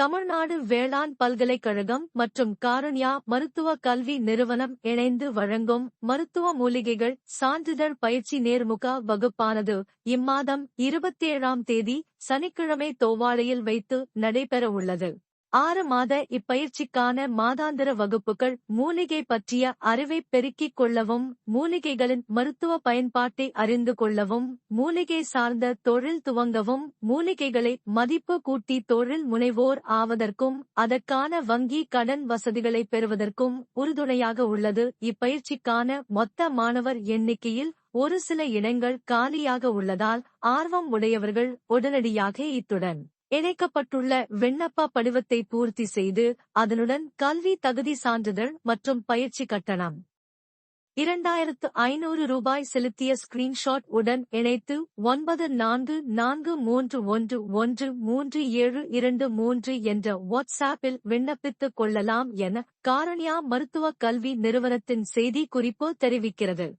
தமிழ்நாடு வேளாண் பல்கலைக்கழகம் மற்றும் காருண்யா மருத்துவ கல்வி நிறுவனம் இணைந்து வழங்கும் மருத்துவ மூலிகைகள் சான்றிதழ் பயிற்சி நேர்முக வகுப்பானது இம்மாதம் 27ஆம் தேதி சனிக்கிழமை தோவாளையில் வைத்து நடைபெறவுள்ளது. 6 மாத இப்பயிற்சிக்கான மாதாந்திர வகுப்புகள் மூலிகை பற்றிய அறிவை பெருக்கிக் கொள்ளவும், மூலிகைகளின் மருத்துவ பயன்பாட்டை அறிந்து கொள்ளவும், மூலிகை சார்ந்த தொழில் துவங்கவும், மூலிகைகளை மதிப்பு கூட்டி தொழில் முனைவோர் ஆவதற்கும், அதற்கான வங்கி கடன் வசதிகளை பெறுவதற்கும் உறுதுணையாக உள்ளது. இப்பயிற்சிக்கான மொத்த மாணவர் எண்ணிக்கையில் ஒரு சில இடங்கள் காலியாக உள்ளதால் ஆர்வம் உடையவர்கள் உடனடியாக இத்துடன் இணைக்கப்பட்டுள்ள விண்ணப்ப படிவத்தை பூர்த்தி செய்து அதனுடன் கல்வி தகுதி சான்றிதழ் மற்றும் பயிற்சி கட்டணம் 2500 ரூபாய் செலுத்திய ஸ்கிரீன்ஷாட் உடன் இணைத்து 9441133723 என்ற வாட்ஸ்ஆப்பில் விண்ணப்பித்துக் கொள்ளலாம் என காருண்யா மருத்துவ கல்வி நிறுவனத்தின் செய்தி குறிப்பு தெரிவிக்கிறது.